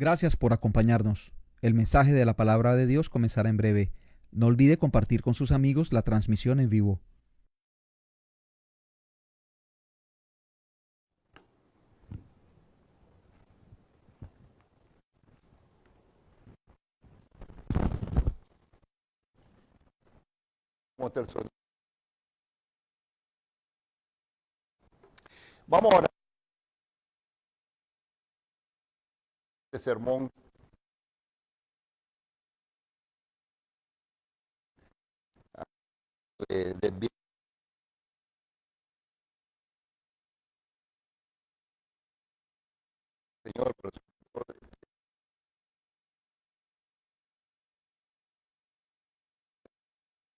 Gracias por acompañarnos. El mensaje de la palabra de Dios comenzará en breve. No olvide compartir con sus amigos la transmisión en vivo. ¿Cómo está el sonido? Vamos ahora este sermón de bien, Señor, pero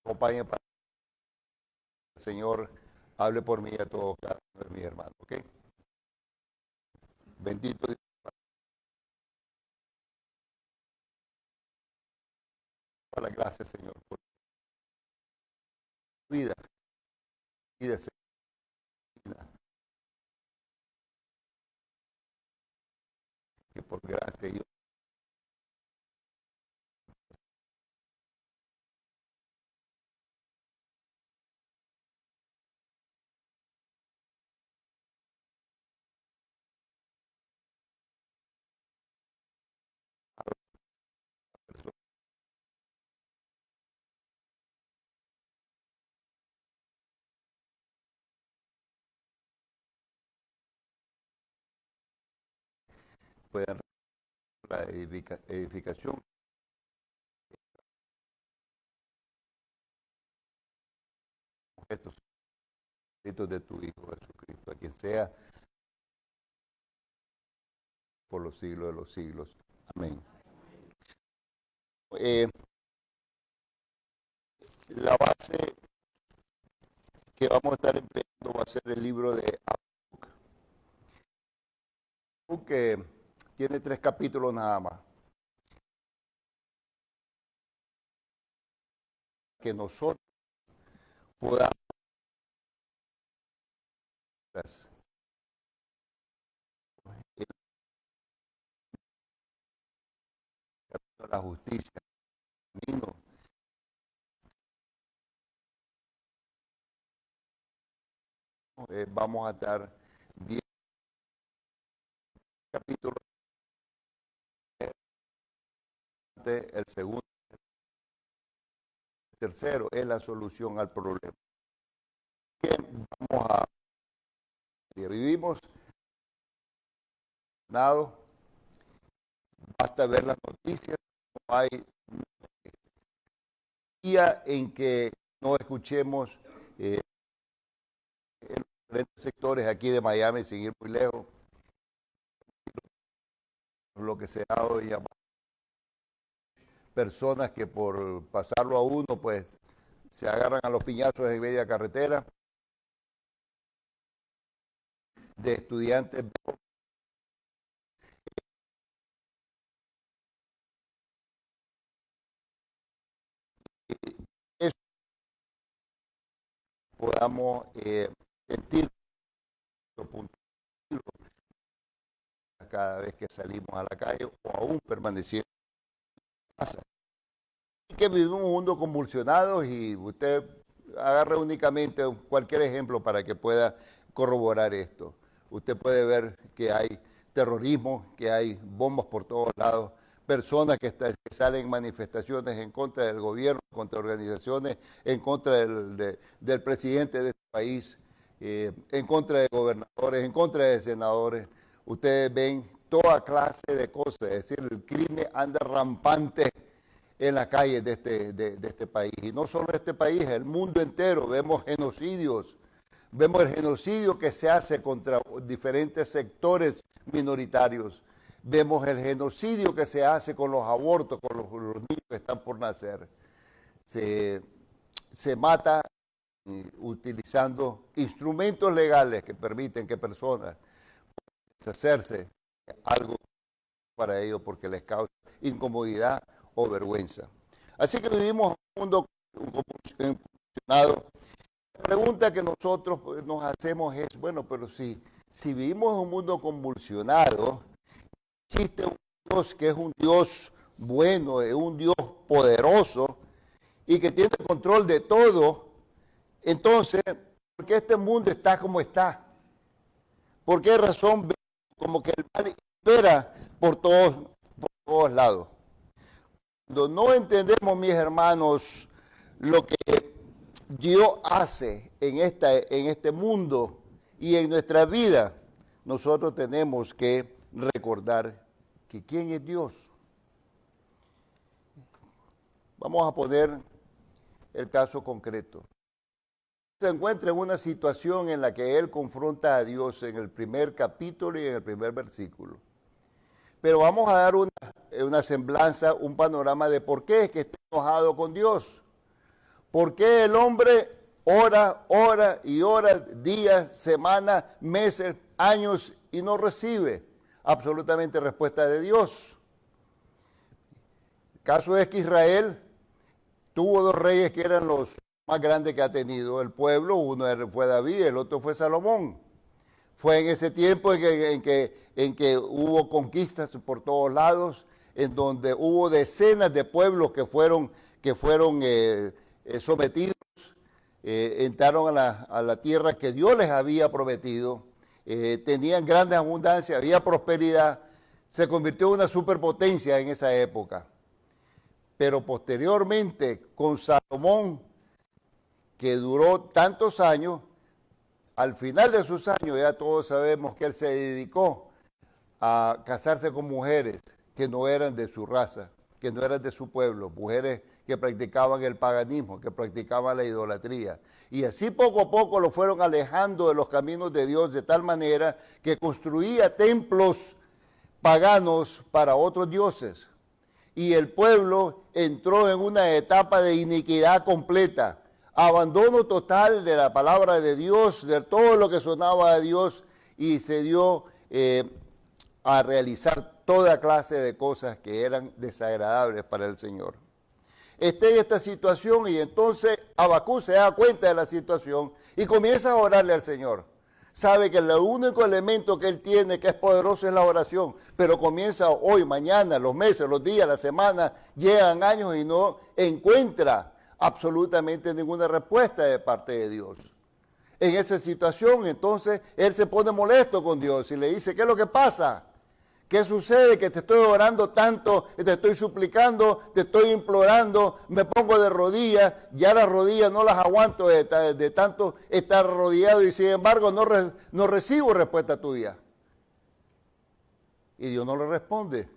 acompañe para que el Señor hable por mí a todos cada uno de mis hermanos, ¿ok? Bendito Dios, para la gracia, Señor, por tu vida y de ser que por gracia yo pueda la edificación de estos escritos de tu Hijo Jesucristo, a quien sea por los siglos de los siglos. Amén. Eh, la base que vamos a estar empleando va a ser el libro de Habacuc, que tiene 3 capítulos nada más. Que nosotros podamos la justicia, el camino. Vamos a estar viendo el capítulo, el segundo, el tercero es la solución al problema. Bien, vamos a vivimos nada, basta ver las noticias, no hay día en que no escuchemos en los diferentes sectores aquí de Miami, sin ir muy lejos, lo que se ha hoy llamado personas que por pasarlo a uno, pues se agarran a los piñazos en media carretera, de estudiantes. Eso podamos sentir nuestro punto cada vez que salimos a la calle o aún permaneciendo en casa. Y que vivimos un mundo convulsionado y usted agarre únicamente cualquier ejemplo para que pueda corroborar esto. Usted puede ver que hay terrorismo, que hay bombas por todos lados, personas que salen en manifestaciones en contra del gobierno, contra organizaciones, en contra del presidente de este país, en contra de gobernadores, en contra de senadores. Ustedes ven toda clase de cosas, es decir, el crimen anda rampante en las calles de este país. Y no solo este país, el mundo entero. Vemos genocidios, vemos el genocidio que se hace contra diferentes sectores minoritarios. Vemos el genocidio que se hace con los abortos, con los niños que están por nacer. Se mata utilizando instrumentos legales que permiten que personas hacerse algo para ellos porque les causa incomodidad o vergüenza. Así que vivimos un mundo convulsionado. La pregunta que nosotros nos hacemos es, bueno, pero si vivimos en un mundo convulsionado, existe un Dios que es un Dios bueno, es un Dios poderoso y que tiene control de todo, entonces, ¿por qué este mundo está como está? ¿Por qué razón como que el mal impera por todos lados? Cuando no entendemos, mis hermanos, lo que Dios hace en este mundo y en nuestra vida, nosotros tenemos que recordar que quién es Dios. Vamos a poner el caso concreto. Se encuentra en una situación en la que él confronta a Dios en el primer capítulo y en el primer versículo. Pero vamos a dar una semblanza, un panorama de por qué es que está enojado con Dios. ¿Por qué el hombre ora y ora, días, semanas, meses, años y no recibe absolutamente respuesta de Dios? El caso es que Israel tuvo dos reyes que eran los más grandes que ha tenido el pueblo. Uno fue David, el otro fue Salomón. Fue en ese tiempo en que hubo conquistas por todos lados, en donde hubo decenas de pueblos que fueron sometidos, entraron a la tierra que Dios les había prometido, tenían grandes abundancias, había prosperidad, se convirtió en una superpotencia en esa época. Pero posteriormente, con Salomón, que duró tantos años, al final de sus años ya todos sabemos que él se dedicó a casarse con mujeres que no eran de su raza, que no eran de su pueblo, mujeres que practicaban el paganismo, que practicaban la idolatría. Y así poco a poco lo fueron alejando de los caminos de Dios de tal manera que construía templos paganos para otros dioses. Y el pueblo entró en una etapa de iniquidad completa, abandono total de la palabra de Dios, de todo lo que sonaba a Dios, y se dio a realizar toda clase de cosas que eran desagradables para el Señor. Está en esta situación y entonces Habacuc se da cuenta de la situación y comienza a orarle al Señor. Sabe que el único elemento que él tiene que es poderoso es la oración, pero comienza hoy, mañana, los meses, los días, las semanas, llegan años y no encuentra absolutamente ninguna respuesta de parte de Dios. En esa situación, entonces, él se pone molesto con Dios y le dice, ¿qué es lo que pasa? ¿Qué sucede? Que te estoy orando tanto, te estoy suplicando, te estoy implorando, me pongo de rodillas, ya las rodillas no las aguanto de tanto estar arrodillado y sin embargo no recibo respuesta tuya. Y Dios no le responde.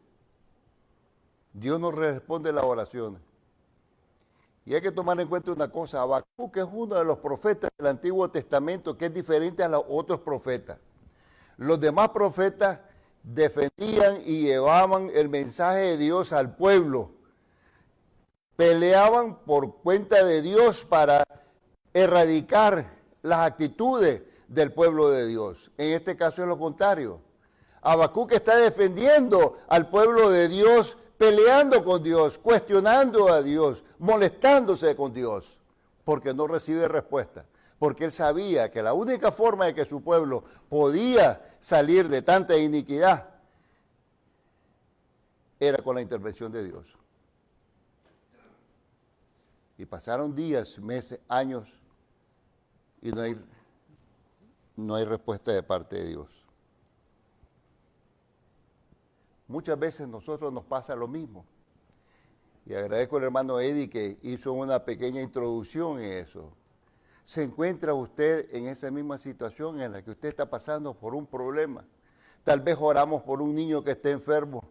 Dios no responde las oraciones. Y hay que tomar en cuenta una cosa, Habacuc, que es uno de los profetas del Antiguo Testamento, que es diferente a los otros profetas. Los demás profetas defendían y llevaban el mensaje de Dios al pueblo. Peleaban por cuenta de Dios para erradicar las actitudes del pueblo de Dios. En este caso es lo contrario. Habacuc está defendiendo al pueblo de Dios, peleando con Dios, cuestionando a Dios, molestándose con Dios, porque no recibe respuesta. Porque él sabía que la única forma de que su pueblo podía salir de tanta iniquidad era con la intervención de Dios. Y pasaron días, meses, años, y no hay respuesta de parte de Dios. Muchas veces a nosotros nos pasa lo mismo. Y agradezco al hermano Eddie que hizo una pequeña introducción en eso. ¿Se encuentra usted en esa misma situación en la que usted está pasando por un problema? Tal vez oramos por un niño que esté enfermo,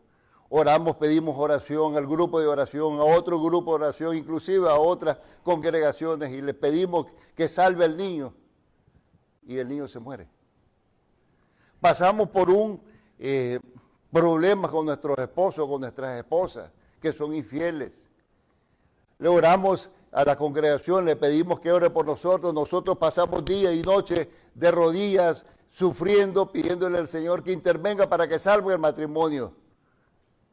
oramos, pedimos oración al grupo de oración, a otro grupo de oración, inclusive a otras congregaciones, y le pedimos que salve al niño, y el niño se muere. Pasamos por un problema con nuestros esposos, con nuestras esposas, que son infieles. Le oramos a la congregación, le pedimos que ore por nosotros. Nosotros pasamos día y noche de rodillas, sufriendo, pidiéndole al Señor que intervenga para que salve el matrimonio.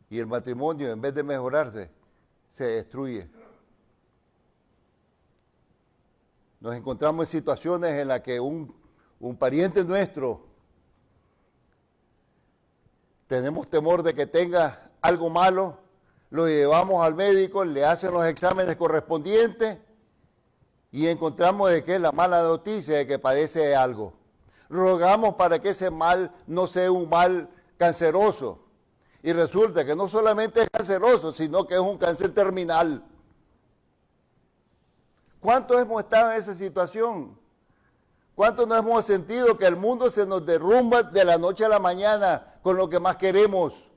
Y el matrimonio, en vez de mejorarse, se destruye. Nos encontramos en situaciones en las que un pariente nuestro, tenemos temor de que tenga algo malo, lo llevamos al médico, le hacen los exámenes correspondientes y encontramos de que es la mala noticia de que padece de algo. Rogamos para que ese mal no sea un mal canceroso. Y resulta que no solamente es canceroso, sino que es un cáncer terminal. ¿Cuántos hemos estado en esa situación? ¿Cuántos nos hemos sentido que el mundo se nos derrumba de la noche a la mañana con lo que más queremos?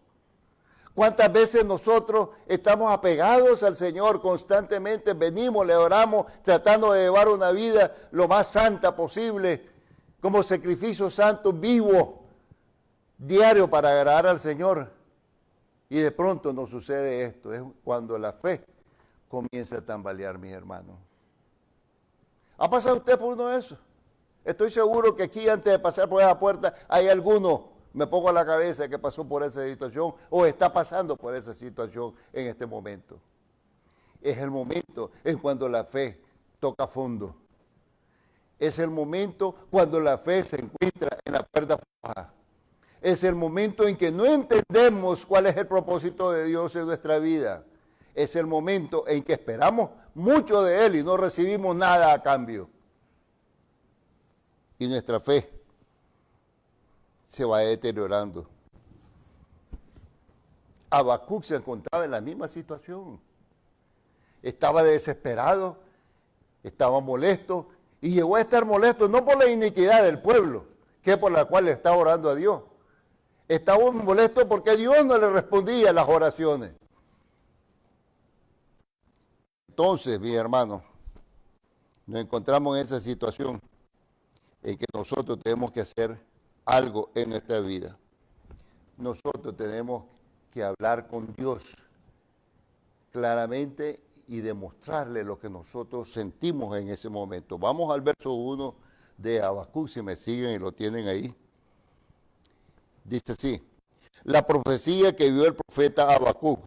¿Cuántas veces nosotros estamos apegados al Señor constantemente? Venimos, le oramos, tratando de llevar una vida lo más santa posible, como sacrificio santo, vivo, diario para agradar al Señor. Y de pronto nos sucede esto, es cuando la fe comienza a tambalear, mis hermanos. ¿Ha pasado usted por uno de esos? Estoy seguro que aquí, antes de pasar por esa puerta, hay alguno, me pongo a la cabeza, que pasó por esa situación o está pasando por esa situación en este momento. Es el momento en cuando la fe toca fondo. Es el momento cuando la fe se encuentra en la cuerda floja. Es el momento en que no entendemos cuál es el propósito de Dios en nuestra vida. Es el momento en que esperamos mucho de Él y no recibimos nada a cambio. Y nuestra fe se va deteriorando. Habacuc se encontraba en la misma situación. Estaba desesperado, estaba molesto y llegó a estar molesto no por la iniquidad del pueblo, que es por la cual le estaba orando a Dios. Estaba molesto porque Dios no le respondía a las oraciones. Entonces, mis hermanos, nos encontramos en esa situación en que nosotros tenemos que hacer algo en nuestra vida. Nosotros tenemos que hablar con Dios claramente y demostrarle lo que nosotros sentimos en ese momento. Vamos al verso 1 de Habacuc, si me siguen y lo tienen ahí. Dice así: la profecía que vio el profeta Habacuc.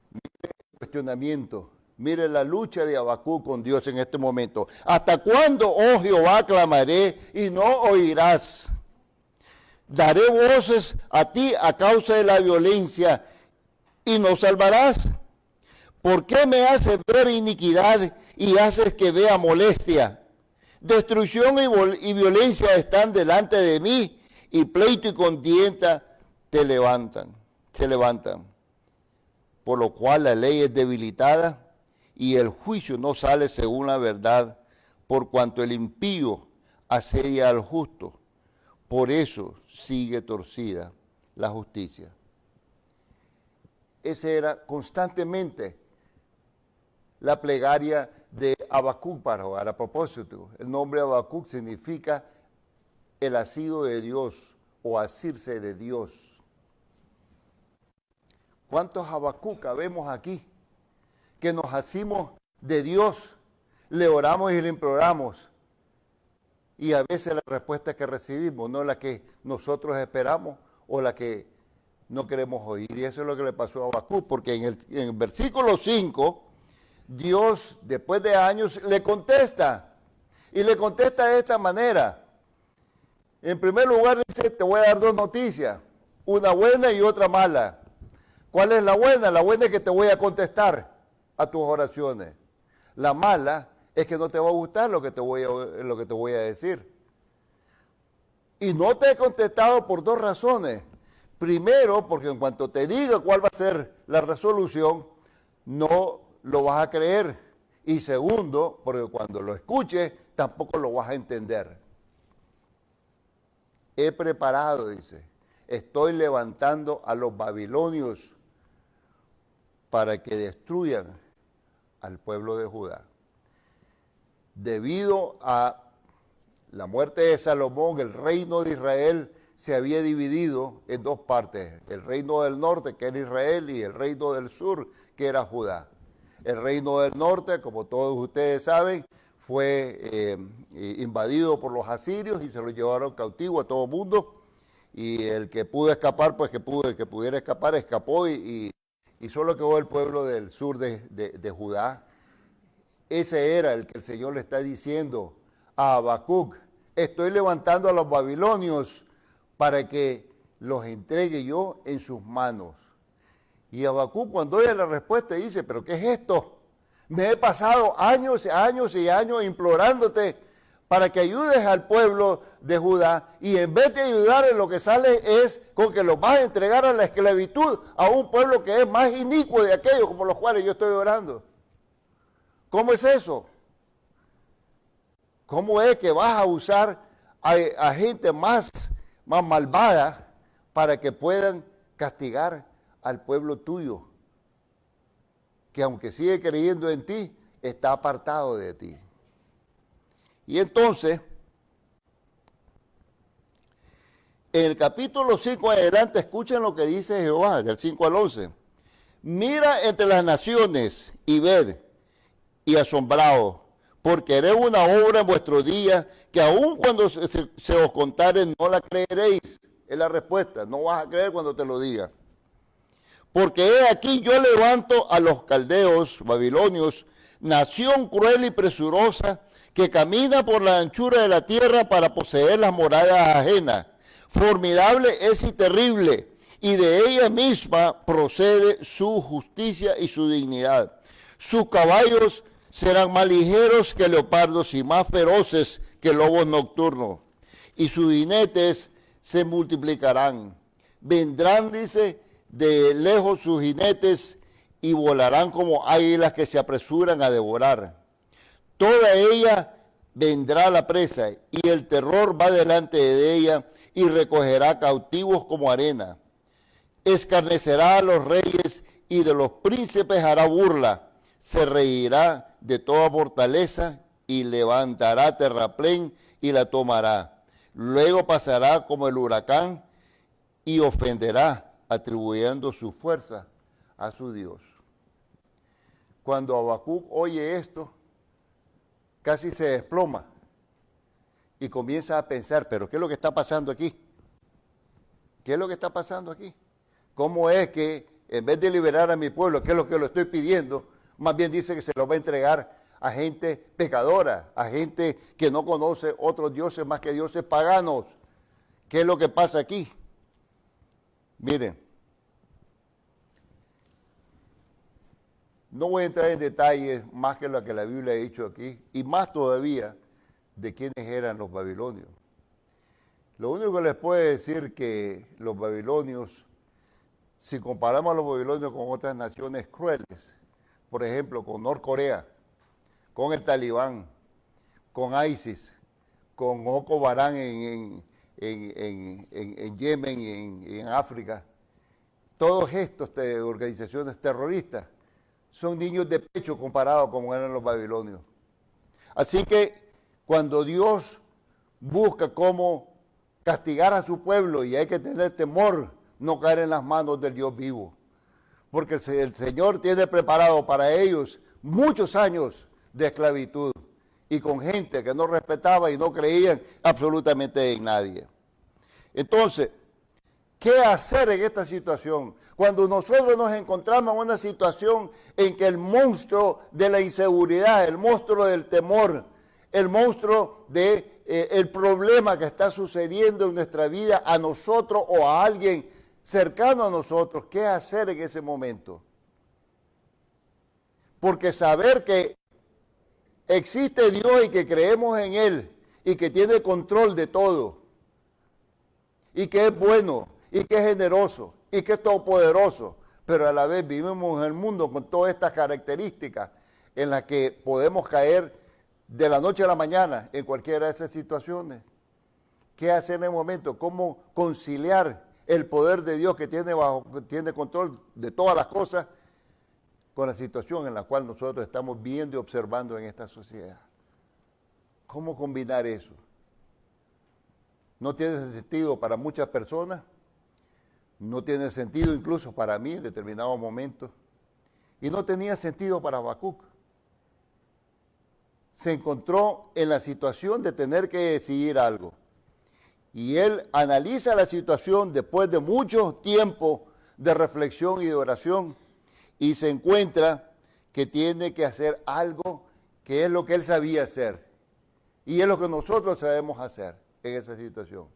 Mire el cuestionamiento, mire la lucha de Habacuc con Dios en este momento. ¿Hasta cuándo, oh Jehová, clamaré y no oirás? Daré voces a ti a causa de la violencia y no salvarás. ¿Por qué me haces ver iniquidad y haces que vea molestia? Destrucción y violencia están delante de mí, y pleito y contienda se levantan. Por lo cual la ley es debilitada y el juicio no sale según la verdad, por cuanto el impío asedia al justo. Por eso sigue torcida la justicia. Esa era constantemente la plegaria de Habacuc para orar. A propósito, el nombre Habacuc significa el asido de Dios o asirse de Dios. ¿Cuántos Habacuc vemos aquí que nos asimos de Dios, le oramos y le imploramos? Y a veces la respuesta que recibimos no es la que nosotros esperamos o la que no queremos oír. Y eso es lo que le pasó a Habacuc, porque en el versículo 5, Dios, después de años, le contesta. Y le contesta de esta manera. En primer lugar dice, te voy a dar dos noticias, una buena y otra mala. ¿Cuál es la buena? La buena es que te voy a contestar a tus oraciones. La mala es que no te va a gustar lo que te voy a decir. Y no te he contestado por dos razones. Primero, porque en cuanto te diga cuál va a ser la resolución, no lo vas a creer. Y segundo, porque cuando lo escuches, tampoco lo vas a entender. He preparado, dice, estoy levantando a los babilonios para que destruyan al pueblo de Judá. Debido a la muerte de Salomón, el reino de Israel se había dividido en dos partes. El reino del norte, que era Israel, y el reino del sur, que era Judá. El reino del norte, como todos ustedes saben, fue invadido por los asirios y se lo llevaron cautivo a todo mundo. Y el que pudo escapar, pues el que pudiera escapar, escapó y solo quedó el pueblo del sur de Judá. Ese era el que el Señor le está diciendo a Habacuc: estoy levantando a los babilonios para que los entregue yo en sus manos. Y Habacuc, cuando oye la respuesta, dice, ¿pero qué es esto? Me he pasado años, años y años implorándote para que ayudes al pueblo de Judá, y en vez de ayudar, lo que sale es con que los vas a entregar a la esclavitud a un pueblo que es más inicuo de aquellos como los cuales yo estoy orando. ¿Cómo es eso? ¿Cómo es que vas a usar a gente más malvada para que puedan castigar al pueblo tuyo, que aunque sigue creyendo en ti, está apartado de ti? Y entonces, en el capítulo 5 adelante, escuchen lo que dice Jehová, del 5 al 11. Mira entre las naciones y ved, y asombraos, porque haré una obra en vuestros días, que aun cuando se os contare, no la creeréis. Es la respuesta, no vas a creer cuando te lo diga. Porque he aquí yo levanto a los caldeos, babilonios, nación cruel y presurosa, que camina por la anchura de la tierra para poseer las moradas ajenas. Formidable es y terrible, y de ella misma procede su justicia y su dignidad. Sus caballos serán más ligeros que leopardos y más feroces que lobos nocturnos, y sus jinetes se multiplicarán. Vendrán, dice, de lejos sus jinetes y volarán como águilas que se apresuran a devorar. Toda ella vendrá la presa, y el terror va delante de ella, y recogerá cautivos como arena. Escarnecerá a los reyes, y de los príncipes hará burla. Se reirá de toda fortaleza, y levantará terraplén, y la tomará. Luego pasará como el huracán, y ofenderá, atribuyendo su fuerza a su Dios. Cuando Habacuc oye esto, casi se desploma y comienza a pensar, pero ¿qué es lo que está pasando aquí? ¿Qué es lo que está pasando aquí? ¿Cómo es que en vez de liberar a mi pueblo, que es lo que le estoy pidiendo, más bien dice que se lo va a entregar a gente pecadora, a gente que no conoce otros dioses más que dioses paganos? ¿Qué es lo que pasa aquí? Miren, no voy a entrar en detalles más que lo que la Biblia ha dicho aquí, y más todavía de quiénes eran los babilonios. Lo único que les puedo decir que los babilonios, si comparamos a los babilonios con otras naciones crueles, por ejemplo, con Norcorea, con el Talibán, con ISIS, con Boko Haram en Yemen y en África, todos estos organizaciones terroristas son niños de pecho comparados como eran los babilonios. Así que cuando Dios busca cómo castigar a su pueblo, y hay que tener temor, no caer en las manos del Dios vivo, porque el Señor tiene preparado para ellos muchos años de esclavitud, y con gente que no respetaba y no creían absolutamente en nadie. Entonces, ¿qué hacer en esta situación? Cuando nosotros nos encontramos en una situación en que el monstruo de la inseguridad, el monstruo del temor, el monstruo del problema que está sucediendo en nuestra vida a nosotros o a alguien cercano a nosotros, ¿qué hacer en ese momento? Porque saber que existe Dios y que creemos en Él y que tiene control de todo y que es bueno y que es generoso y que es todopoderoso, pero a la vez vivimos en el mundo con todas estas características en las que podemos caer de la noche a la mañana en cualquiera de esas situaciones. ¿Qué hacer en el momento? ¿Cómo conciliar el poder de Dios que tiene control de todas las cosas con la situación en la cual nosotros estamos viendo y observando en esta sociedad? ¿Cómo combinar eso? No tiene sentido para muchas personas, no tiene sentido incluso para mí en determinados momentos, y no tenía sentido para Habacuc. Se encontró en la situación de tener que decidir algo, y él analiza la situación después de mucho tiempo de reflexión y de oración, y se encuentra que tiene que hacer algo que es lo que él sabía hacer, y es lo que nosotros sabemos hacer en esa situación,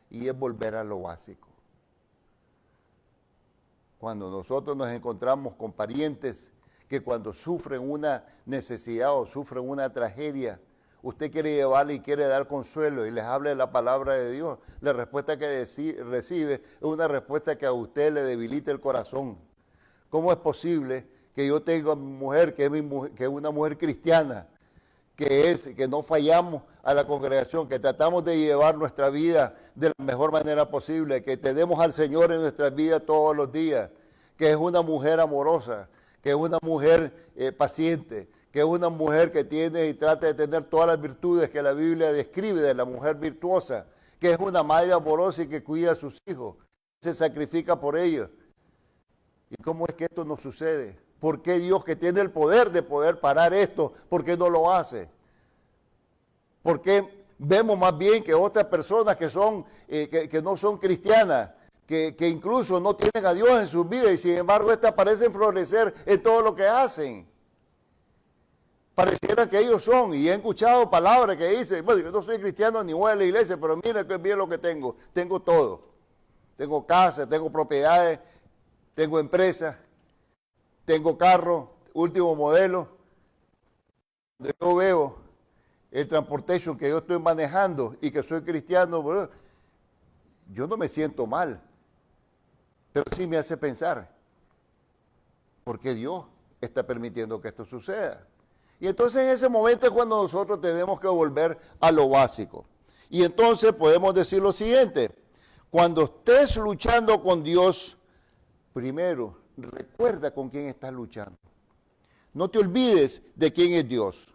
y es volver a lo básico. Cuando nosotros nos encontramos con parientes que cuando sufren una necesidad o sufren una tragedia, usted quiere llevarle y quiere dar consuelo y les habla de la palabra de Dios, la respuesta que recibe es una respuesta que a usted le debilita el corazón. ¿Cómo es posible que yo tenga a mi mujer, que es una mujer cristiana, que no fallamos a la congregación, que tratamos de llevar nuestra vida de la mejor manera posible, que tenemos al Señor en nuestras vidas todos los días, que es una mujer amorosa, que es una mujer paciente, que es una mujer que tiene y trata de tener todas las virtudes que la Biblia describe de la mujer virtuosa, que es una madre amorosa y que cuida a sus hijos, se sacrifica por ellos? ¿Y cómo es que esto no sucede? ¿Por qué Dios, que tiene el poder de poder parar esto, por qué no lo hace? ¿Por qué vemos más bien que otras personas que no son cristianas, que incluso no tienen a Dios en sus vidas y sin embargo estas parecen florecer en todo lo que hacen? Pareciera que ellos son, y he escuchado palabras que dicen, bueno, yo no soy cristiano ni voy a la iglesia, pero mira qué bien lo que tengo todo. Tengo casa, tengo propiedades, tengo empresas, tengo carro, último modelo. Yo veo el transportation que yo estoy manejando y que soy cristiano, bueno, yo no me siento mal, pero sí me hace pensar, ¿por qué Dios está permitiendo que esto suceda? Y entonces en ese momento es cuando nosotros tenemos que volver a lo básico. Y entonces podemos decir lo siguiente: cuando estés luchando con Dios, primero recuerda con quién estás luchando. No te olvides de quién es Dios.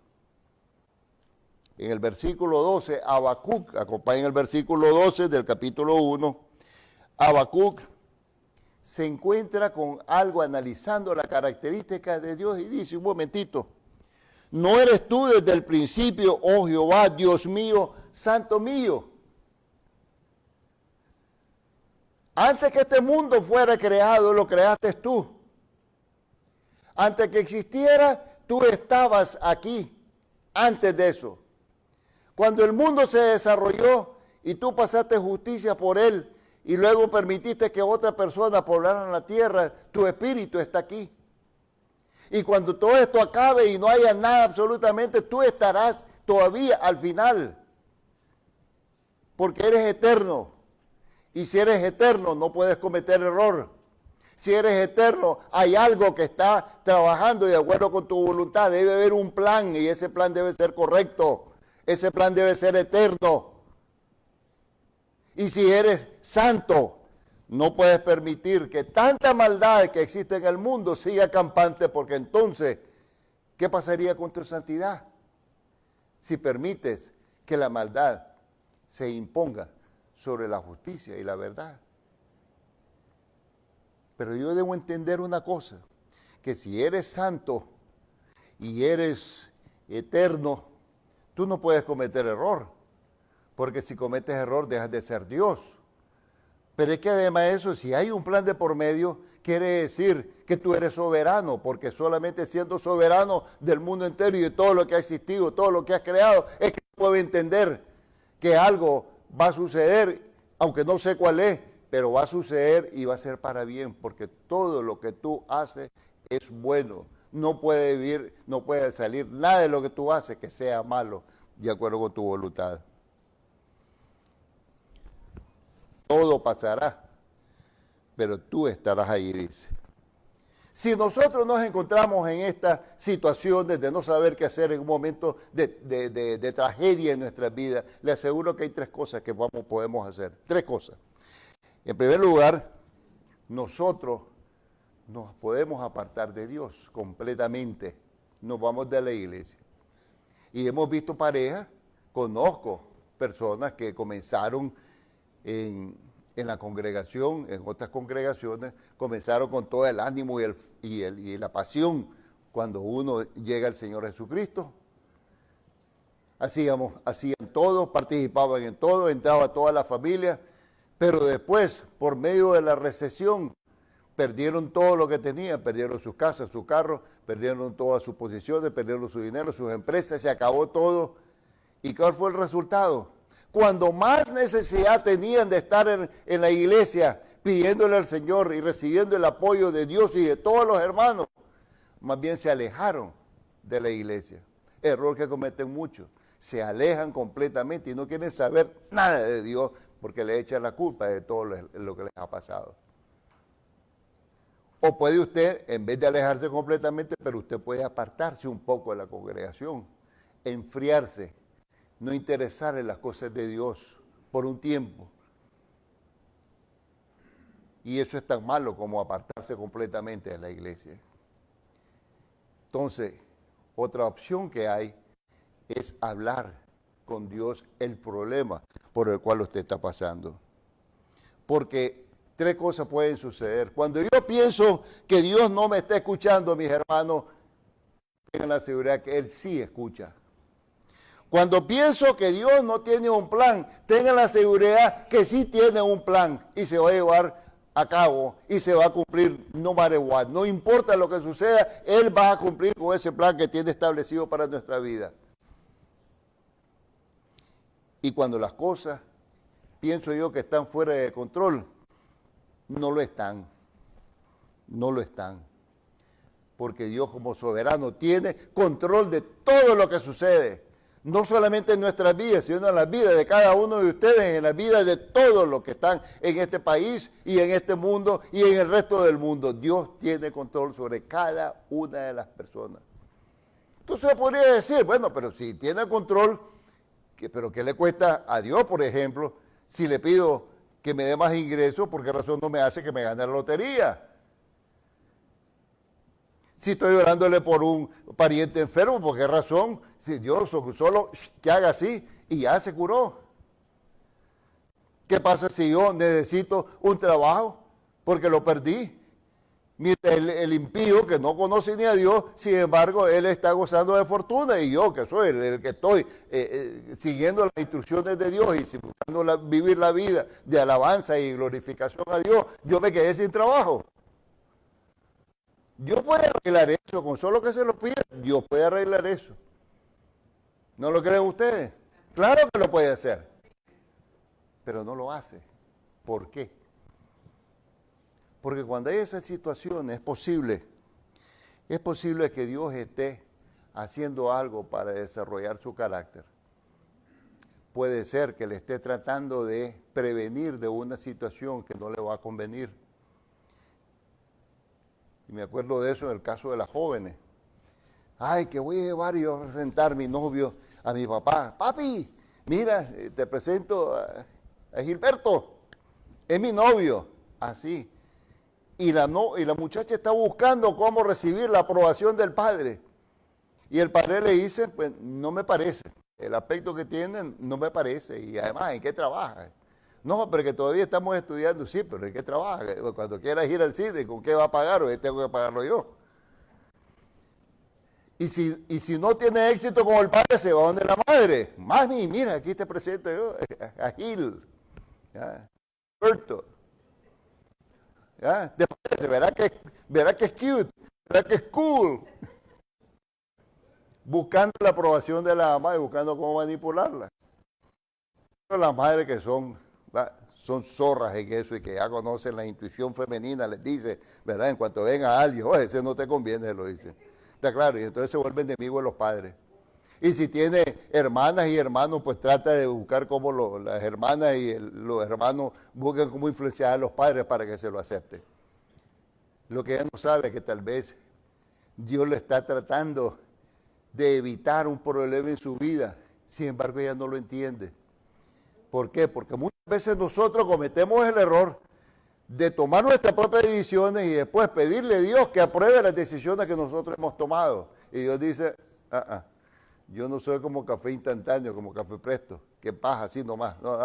En el versículo 12, Habacuc, acompañen el versículo 12 del capítulo 1, Habacuc se encuentra con algo analizando la característica de Dios y dice, un momentito, ¿no eres tú desde el principio, oh Jehová, Dios mío, santo mío? Antes que este mundo fuera creado, lo creaste tú. Antes que existiera, tú estabas aquí, antes de eso. Cuando el mundo se desarrolló y tú pasaste justicia por él y luego permitiste que otra persona poblara la tierra, tu espíritu está aquí. Y cuando todo esto acabe y no haya nada absolutamente, tú estarás todavía al final. Porque eres eterno. Y si eres eterno, no puedes cometer error. Si eres eterno, hay algo que está trabajando y de acuerdo con tu voluntad. Debe haber un plan y ese plan debe ser correcto. Ese plan debe ser eterno. Y si eres santo, no puedes permitir que tanta maldad que existe en el mundo siga campante, porque entonces, ¿qué pasaría con tu santidad? Si permites que la maldad se imponga sobre la justicia y la verdad. Pero yo debo entender una cosa, que si eres santo y eres eterno, tú no puedes cometer error, porque si cometes error dejas de ser Dios. Pero es que además de eso, si hay un plan de por medio, quiere decir que tú eres soberano, porque solamente siendo soberano del mundo entero y de todo lo que ha existido, todo lo que has creado, es que puedo entender que algo va a suceder, aunque no sé cuál es, pero va a suceder y va a ser para bien, porque todo lo que tú haces es bueno. No puede vivir, no puede salir nada de lo que tú haces que sea malo, de acuerdo con tu voluntad. Todo pasará, pero tú estarás ahí, dice. Si nosotros nos encontramos en esta situación de no saber qué hacer en un momento de tragedia en nuestras vidas, le aseguro que hay tres cosas que podemos hacer. Tres cosas. En primer lugar, nosotros nos podemos apartar de Dios completamente. Nos vamos de la iglesia. Y hemos visto parejas, conozco personas que comenzaron en la congregación, en otras congregaciones, comenzaron con todo el ánimo y la pasión cuando uno llega al Señor Jesucristo. Hacían todo, participaban en todo, entraba toda la familia, pero después, por medio de la recesión, perdieron todo lo que tenían, perdieron sus casas, sus carros, perdieron todas sus posiciones, perdieron su dinero, sus empresas, se acabó todo. ¿Y cuál fue el resultado? Cuando más necesidad tenían de estar en la iglesia, pidiéndole al Señor y recibiendo el apoyo de Dios y de todos los hermanos, más bien se alejaron de la iglesia. Error que cometen muchos. Se alejan completamente y no quieren saber nada de Dios porque le echan la culpa de todo lo que les ha pasado. O puede usted, en vez de alejarse completamente, pero usted puede apartarse un poco de la congregación, enfriarse, no interesarle las cosas de Dios por un tiempo. Y eso es tan malo como apartarse completamente de la iglesia. Entonces, otra opción que hay es hablar con Dios el problema por el cual usted está pasando. Porque tres cosas pueden suceder. Cuando yo pienso que Dios no me está escuchando, mis hermanos, tengan la seguridad que Él sí escucha. Cuando pienso que Dios no tiene un plan, tengan la seguridad que sí tiene un plan y se va a llevar a cabo y se va a cumplir no matter what. No importa lo que suceda, Él va a cumplir con ese plan que tiene establecido para nuestra vida. Y cuando las cosas, pienso yo que están fuera de control, no lo están. No lo están. Porque Dios como soberano tiene control de todo lo que sucede. No solamente en nuestras vidas, sino en las vidas de cada uno de ustedes, en las vidas de todos los que están en este país y en este mundo y en el resto del mundo. Dios tiene control sobre cada una de las personas. Entonces podría decir, bueno, pero si tiene control, ¿pero qué le cuesta a Dios, por ejemplo, si le pido que me dé más ingresos, por qué razón no me hace que me gane la lotería? Si estoy orándole por un pariente enfermo, ¿por qué razón? Si Dios solo que haga así y ya se curó. ¿Qué pasa si yo necesito un trabajo porque lo perdí? Mientras el impío que no conoce ni a Dios, sin embargo, él está gozando de fortuna y yo que soy el que estoy siguiendo las instrucciones de Dios y buscando vivir la vida de alabanza y glorificación a Dios, yo me quedé sin trabajo. Dios puede arreglar eso, con solo que se lo pida, Dios puede arreglar eso. ¿No lo creen ustedes? Claro que lo puede hacer, pero no lo hace. ¿Por qué? Porque cuando hay esas situaciones es posible que Dios esté haciendo algo para desarrollar su carácter. Puede ser que le esté tratando de prevenir de una situación que no le va a convenir. Y me acuerdo de eso en el caso de las jóvenes. Ay, que voy a llevar y a presentar a mi novio, a mi papá. Papi, mira, te presento a Gilberto, es mi novio. Así. Y la muchacha está buscando cómo recibir la aprobación del padre. Y el padre le dice, pues no me parece. El aspecto que tienen no me parece. Y además, ¿en qué trabaja? No, pero que todavía estamos estudiando. Sí, pero ¿en qué trabaja? Cuando quieras ir al cine, ¿con qué va a pagar? ¿O tengo que pagarlo yo? Y si no tiene éxito con el padre, se va donde la madre. Mami, mira, aquí te presento yo a Gil. Alberto. ¿Ya? Después verá que es cute, verá que es cool. Buscando la aprobación de la mamá y buscando cómo manipularla. Pero las madres que son zorras en eso y que ya conocen la intuición femenina, les dice, ¿verdad? En cuanto ven a alguien, oye, ese no te conviene, lo dicen. Está claro, y entonces se vuelven enemigos de los padres. Y si tiene hermanas y hermanos, pues trata de buscar cómo las hermanas y los hermanos buscan cómo influenciar a los padres para que se lo acepten. Lo que ella no sabe es que tal vez Dios le está tratando de evitar un problema en su vida. Sin embargo, ella no lo entiende. ¿Por qué? Porque muchas veces nosotros cometemos el error de tomar nuestras propias decisiones y después pedirle a Dios que apruebe las decisiones que nosotros hemos tomado. Y Dios dice, yo no soy como café instantáneo, como café presto, que pasa así nomás. No,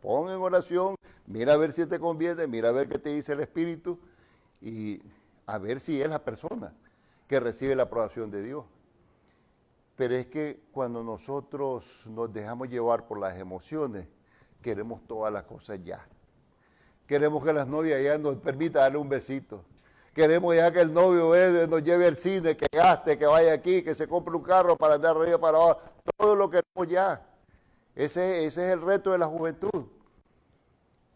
pon en oración, mira a ver si te conviene, mira a ver qué te dice el Espíritu y a ver si es la persona que recibe la aprobación de Dios. Pero es que cuando nosotros nos dejamos llevar por las emociones, queremos todas las cosas ya. Queremos que las novias ya nos permita darle un besito. Queremos ya que el novio nos lleve al cine, que gaste, que vaya aquí, que se compre un carro para andar arriba para abajo. Todo lo queremos ya. Ese es el reto de la juventud.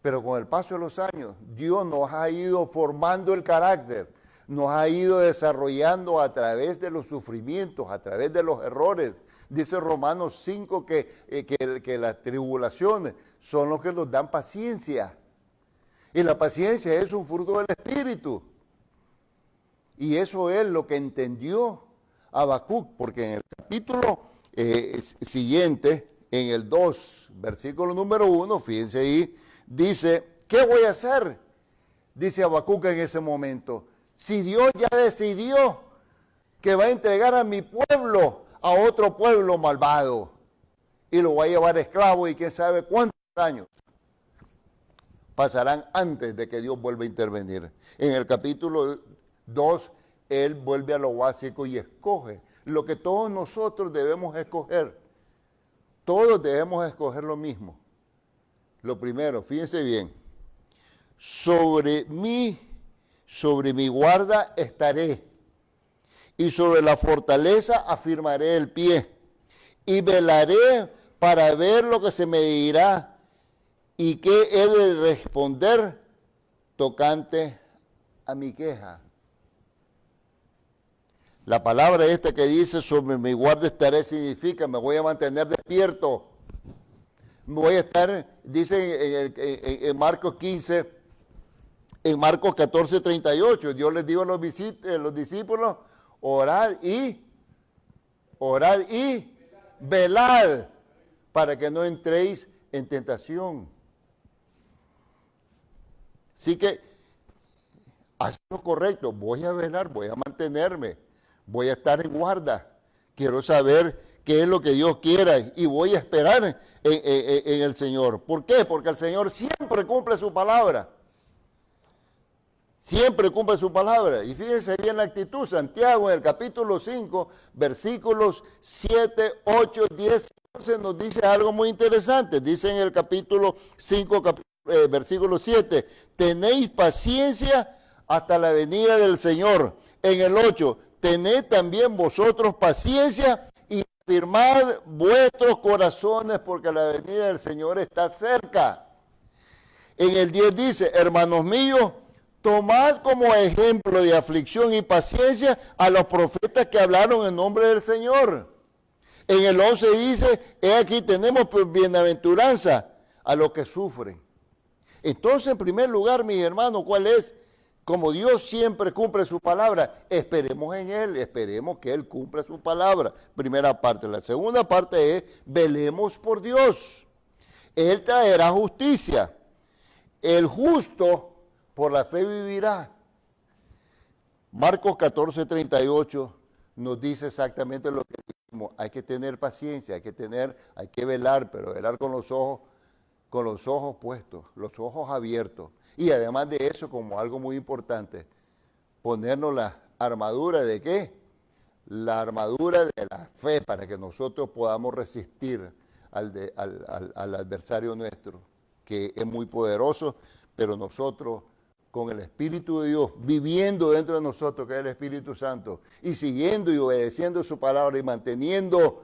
Pero con el paso de los años, Dios nos ha ido formando el carácter, nos ha ido desarrollando a través de los sufrimientos, a través de los errores. Dice Romanos 5 que las tribulaciones son los que nos dan paciencia. Y la paciencia es un fruto del Espíritu. Y eso es lo que entendió Habacuc, porque en el capítulo siguiente, en el 2, versículo número 1, fíjense ahí, dice, ¿qué voy a hacer? Dice Habacuc en ese momento, si Dios ya decidió que va a entregar a mi pueblo a otro pueblo malvado y lo va a llevar esclavo y quién sabe cuántos años pasarán antes de que Dios vuelva a intervenir. En el capítulo 2, Él vuelve a lo básico y escoge lo que todos nosotros debemos escoger. Todos debemos escoger lo mismo. Lo primero, fíjense bien, sobre mi guarda estaré, y sobre la fortaleza afirmaré el pie, y velaré para ver lo que se me dirá, y qué he de responder tocante a mi queja. La palabra esta que dice sobre mi guarda estaré significa me voy a mantener despierto. Voy a estar, dice en Marcos 15, en Marcos 14, 38, Dios les dijo a los discípulos, orad y velad para que no entréis en tentación. Así que, haz lo correcto, voy a velar, voy a mantenerme, voy a estar en guarda, quiero saber qué es lo que Dios quiera y voy a esperar en el Señor. ¿Por qué? Porque el Señor siempre cumple su palabra. Siempre cumple su palabra. Y fíjense bien la actitud. Santiago en el capítulo 5, versículos 7, 8, 10, 11 nos dice algo muy interesante. Dice en el capítulo 5, versículo 7, tenéis paciencia hasta la venida del Señor. En el 8, tened también vosotros paciencia y afirmad vuestros corazones porque la venida del Señor está cerca. En el 10 dice, hermanos míos, tomad como ejemplo de aflicción y paciencia a los profetas que hablaron en nombre del Señor. En el 11 dice, he aquí tenemos bienaventuranza a los que sufren. Entonces, en primer lugar, mis hermanos, ¿cuál es? Como Dios siempre cumple su palabra, esperemos en Él, esperemos que Él cumpla su palabra. Primera parte. La segunda parte es, velemos por Dios. Él traerá justicia. El justo por la fe vivirá. Marcos 14, 38 nos dice exactamente lo que dijimos. Hay que tener paciencia, hay que velar, pero velar con los ojos puestos, los ojos abiertos. Y además de eso, como algo muy importante, ponernos la armadura ¿de qué? La armadura de la fe para que nosotros podamos resistir al adversario nuestro, que es muy poderoso, pero nosotros con el Espíritu de Dios, viviendo dentro de nosotros, que es el Espíritu Santo, y siguiendo y obedeciendo su palabra y manteniendo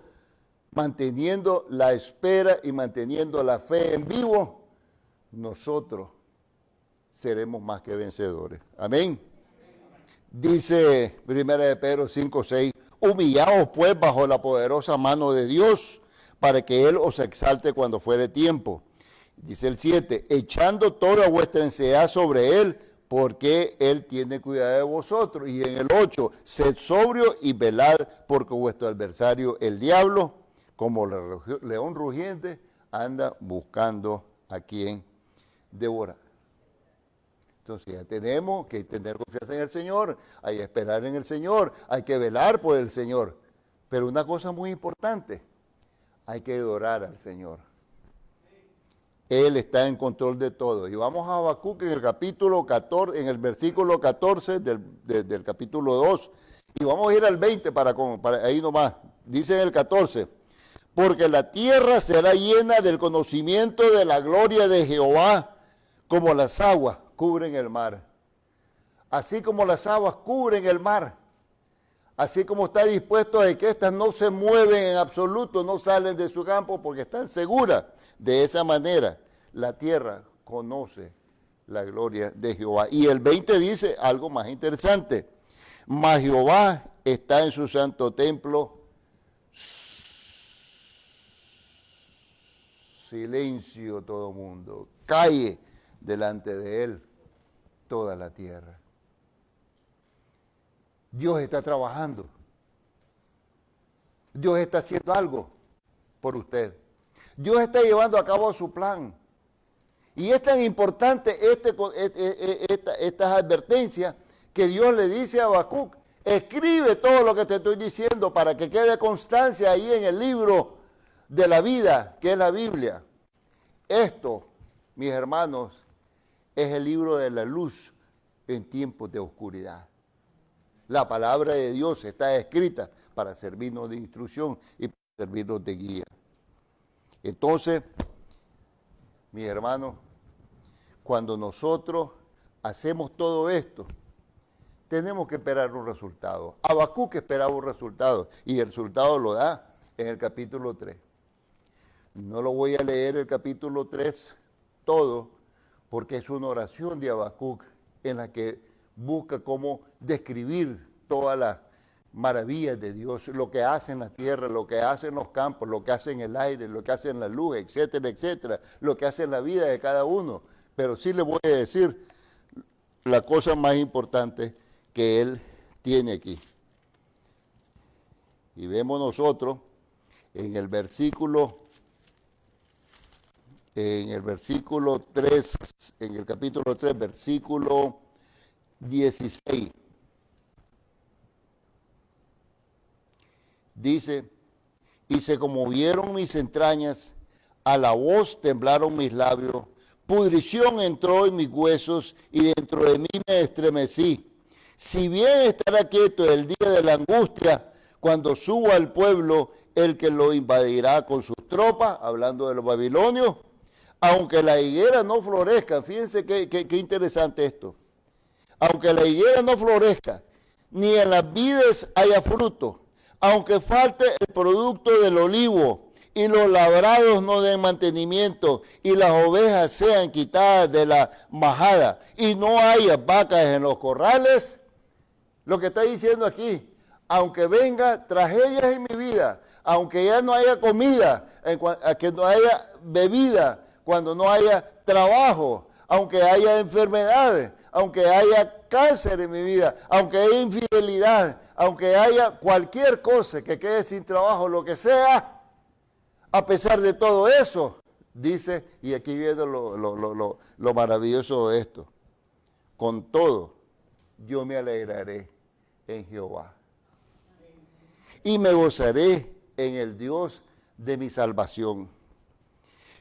la espera y manteniendo la fe en vivo, nosotros seremos más que vencedores. Amén. Dice 1 de Pedro 5, 6, humillaos pues bajo la poderosa mano de Dios, para que Él os exalte cuando fuere tiempo. Dice el 7, echando toda vuestra ansiedad sobre Él, porque Él tiene cuidado de vosotros. Y en el 8, sed sobrio y velad, porque vuestro adversario, el diablo, como león rugiente, anda buscando a quien devorar. Entonces ya tenemos que tener confianza en el Señor, hay que esperar en el Señor, hay que velar por el Señor. Pero una cosa muy importante, hay que adorar al Señor. Él está en control de todo. Y vamos a Habacuc en el capítulo 14, en el versículo 14 del capítulo 2. Y vamos a ir al 20 para ahí nomás. Dice en el 14, porque la tierra será llena del conocimiento de la gloria de Jehová, como las aguas cubren el mar. Así como las aguas cubren el mar, así como está dispuesto a que éstas no se mueven en absoluto, no salen de su campo porque están seguras. De esa manera, la tierra conoce la gloria de Jehová. Y el 20 dice algo más interesante. Mas Jehová está en su santo templo. Silencio todo mundo. Calle delante de él toda la tierra. Dios está trabajando. Dios está haciendo algo por usted. Dios está llevando a cabo su plan. Y es tan importante estas advertencias que Dios le dice a Habacuc: escribe todo lo que te estoy diciendo para que quede constancia ahí en el libro de la vida, que es la Biblia. Esto, mis hermanos, es el libro de la luz en tiempos de oscuridad. La palabra de Dios está escrita para servirnos de instrucción y para servirnos de guía. Entonces, mis hermanos, cuando nosotros hacemos todo esto, tenemos que esperar un resultado. Habacuc esperaba un resultado y el resultado lo da en el capítulo 3. No lo voy a leer el capítulo 3 todo, porque es una oración de Habacuc en la que busca cómo describir todas las maravillas de Dios, lo que hace en la tierra, lo que hace en los campos, lo que hace en el aire, lo que hace en la luz, etcétera, etcétera, lo que hace en la vida de cada uno. Pero sí le voy a decir la cosa más importante que él tiene aquí. Y vemos nosotros en el versículo 3, en el capítulo 3, versículo 16. Dice: y se conmovieron mis entrañas, a la voz temblaron mis labios, pudrición entró en mis huesos y dentro de mí me estremecí. Si bien estará quieto el día de la angustia, cuando suba al pueblo el que lo invadirá con sus tropas, hablando de los babilonios, aunque la higuera no florezca, fíjense qué interesante esto, aunque la higuera no florezca, ni en las vides haya fruto, aunque falte el producto del olivo, y los labrados no den mantenimiento, y las ovejas sean quitadas de la majada, y no haya vacas en los corrales. Lo que está diciendo aquí: aunque venga tragedias en mi vida, aunque ya no haya comida, que no haya bebida, cuando no haya trabajo, aunque haya enfermedades, aunque haya cáncer en mi vida, aunque haya infidelidad, aunque haya cualquier cosa que quede sin trabajo, lo que sea, a pesar de todo eso, dice, y aquí viene lo maravilloso de esto: con todo, yo me alegraré en Jehová y me gozaré en el Dios de mi salvación.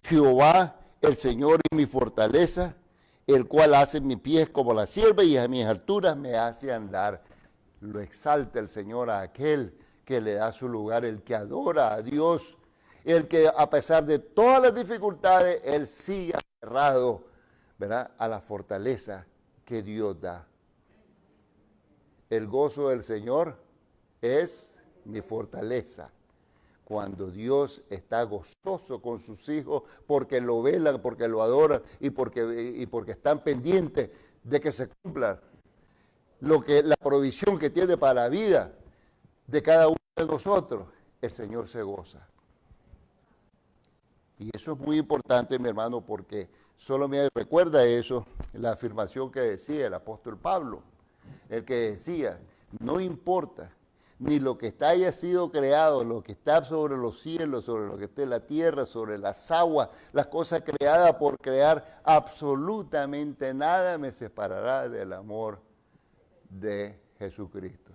Jehová, el Señor, es mi fortaleza, el cual hace mis pies como la sierva y a mis alturas me hace andar. Lo exalta el Señor a aquel que le da su lugar, el que adora a Dios, el que a pesar de todas las dificultades, él sigue aferrado, ¿verdad?, a la fortaleza que Dios da. El gozo del Señor es mi fortaleza. Cuando Dios está gozoso con sus hijos, porque lo velan, porque lo adoran y porque están pendientes de que se cumpla la provisión que tiene para la vida de cada uno de nosotros, el Señor se goza. Y eso es muy importante, mi hermano, porque solo me recuerda eso, la afirmación que decía el apóstol Pablo, el que decía: no importa ni lo que haya sido creado, lo que está sobre los cielos, sobre lo que está en la tierra, sobre las aguas, las cosas creadas por crear, absolutamente nada me separará del amor de Jesucristo.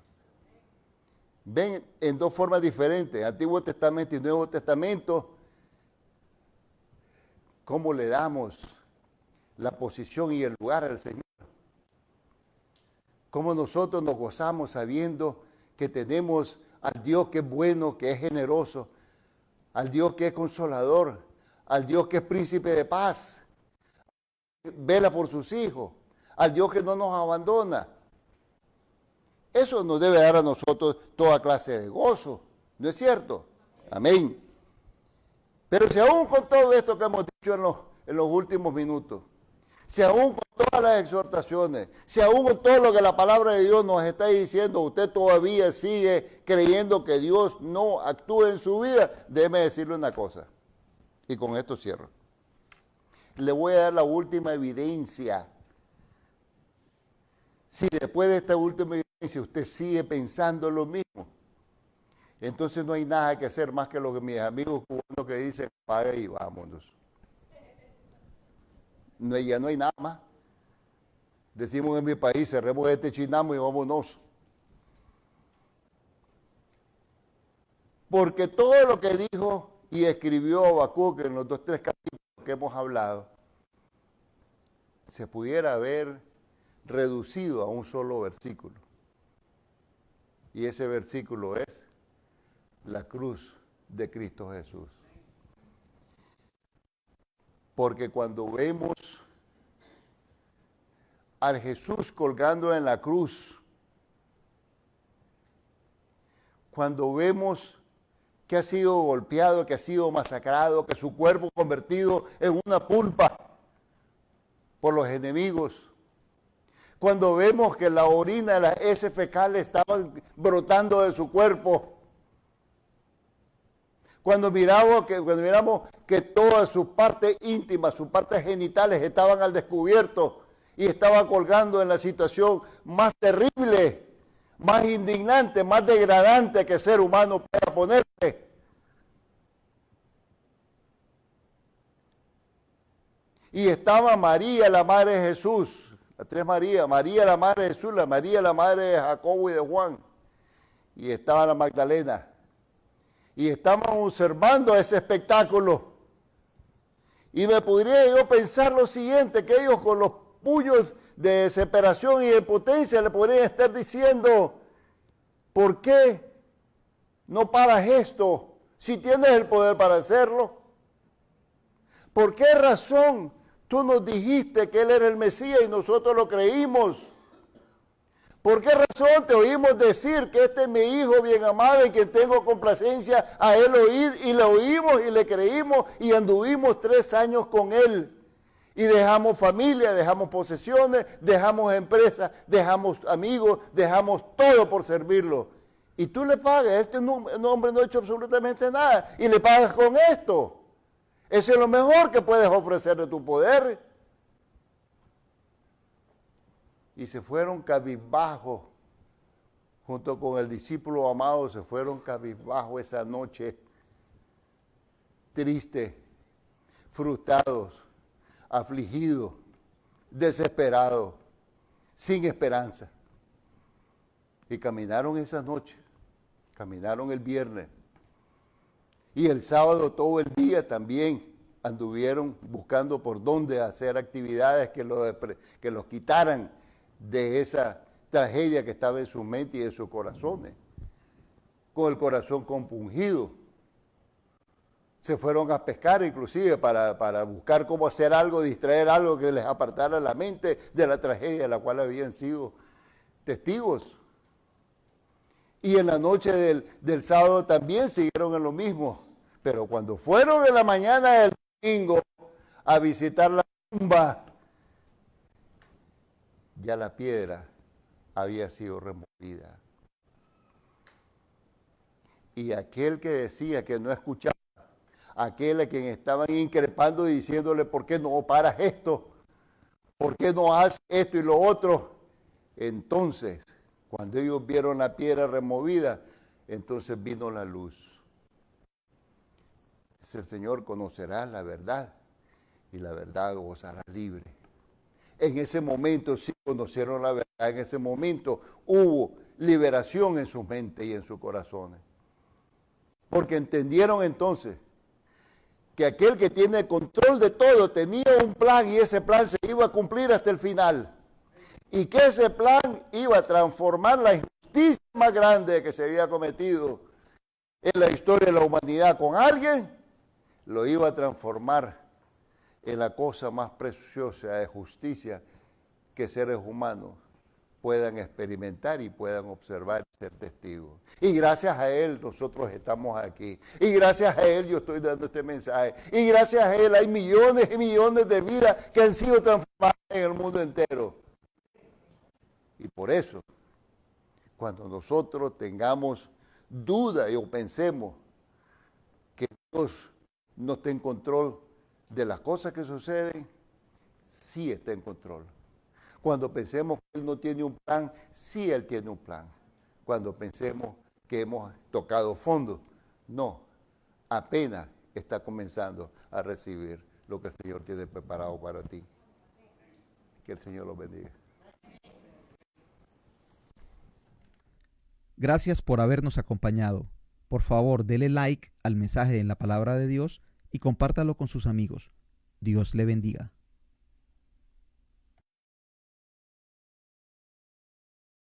Ven en dos formas diferentes, Antiguo Testamento y Nuevo Testamento, cómo le damos la posición y el lugar al Señor. Cómo nosotros nos gozamos sabiendo que tenemos al Dios que es bueno, que es generoso, al Dios que es consolador, al Dios que es príncipe de paz, vela por sus hijos, al Dios que no nos abandona. Eso nos debe dar a nosotros toda clase de gozo, ¿no es cierto? Amén. Pero si aún con todo esto que hemos dicho en los últimos minutos, si aún con todas las exhortaciones, si aún con todo lo que la palabra de Dios nos está diciendo, usted todavía sigue creyendo que Dios no actúa en su vida, déjeme decirle una cosa, y con esto cierro. Le voy a dar la última evidencia. Si después de esta última evidencia usted sigue pensando lo mismo, entonces no hay nada que hacer más que lo que mis amigos cubanos que dicen, paga y vámonos. No, ya no hay nada más. Decimos en mi país, cerremos este chinamo y vámonos. Porque todo lo que dijo y escribió Habacuc en los 3 capítulos que hemos hablado, se pudiera haber reducido a un solo versículo. Y ese versículo es la cruz de Cristo Jesús. Porque cuando vemos al Jesús colgando en la cruz, cuando vemos que ha sido golpeado, que ha sido masacrado, que su cuerpo convertido en una pulpa por los enemigos, cuando vemos que la orina y las heces fecales estaban brotando de su cuerpo, cuando miramos que todas sus partes íntimas, sus partes genitales estaban al descubierto y estaba colgando en la situación más terrible, más indignante, más degradante que el ser humano pueda ponerse. Y estaba María, la madre de Jesús, las 3 Marías, María la madre de Jesús, María la madre de Jacobo y de Juan, y estaba la Magdalena. Y estaban observando ese espectáculo. Y me podría yo pensar lo siguiente, que ellos con los puños de desesperación y de potencia le podrían estar diciendo, ¿por qué no paras esto si tienes el poder para hacerlo? ¿Por qué razón tú nos dijiste que Él era el Mesías y nosotros lo creímos? ¿Por qué razón te oímos decir que este es mi hijo bien amado y que tengo complacencia a Él oír? Y le oímos y le creímos y anduvimos 3 años con Él. Y dejamos familia, dejamos posesiones, dejamos empresas, dejamos amigos, dejamos todo por servirlo. Y tú le pagas, este hombre no ha hecho absolutamente nada, y le pagas con esto. Eso es lo mejor que puedes ofrecer de tu poder. Y se fueron cabizbajos, junto con el discípulo amado, se fueron cabizbajos esa noche, tristes, frustrados, afligidos, desesperados, sin esperanza. Y caminaron esa noche, caminaron el viernes. Y el sábado todo el día también anduvieron buscando por dónde hacer actividades que los quitaran de esa tragedia que estaba en su mente y en sus corazones, con el corazón compungido. Se fueron a pescar inclusive para buscar cómo hacer algo, distraer algo que les apartara la mente de la tragedia de la cual habían sido testigos. Y en la noche del sábado también siguieron en lo mismo, pero cuando fueron en la mañana del domingo a visitar la tumba, ya la piedra había sido removida. Y aquel que decía que no escuchaba, aquel a quien estaban increpando y diciéndole, ¿por qué no paras esto? ¿Por qué no haces esto y lo otro? Entonces, cuando ellos vieron la piedra removida, entonces vino la luz. El Señor conocerá la verdad y la verdad os hará libre. En ese momento sí conocieron la verdad, en ese momento hubo liberación en sus mentes y en sus corazones. Porque entendieron entonces que aquel que tiene control de todo tenía un plan y ese plan se iba a cumplir hasta el final. Y que ese plan iba a transformar la injusticia más grande que se había cometido en la historia de la humanidad con alguien, lo iba a transformar en la cosa más preciosa de justicia que seres humanos puedan experimentar y puedan observar y ser testigos. Y gracias a Él nosotros estamos aquí. Y gracias a Él yo estoy dando este mensaje. Y gracias a Él hay millones y millones de vidas que han sido transformadas en el mundo entero. Y por eso, cuando nosotros tengamos duda o pensemos que Dios no está en control de las cosas que suceden, sí está en control. Cuando pensemos que Él no tiene un plan, sí Él tiene un plan. Cuando pensemos que hemos tocado fondo, no, apenas está comenzando a recibir lo que el Señor tiene preparado para ti. Que el Señor los bendiga. Gracias por habernos acompañado. Por favor, dele like al mensaje en la palabra de Dios y compártalo con sus amigos. Dios le bendiga.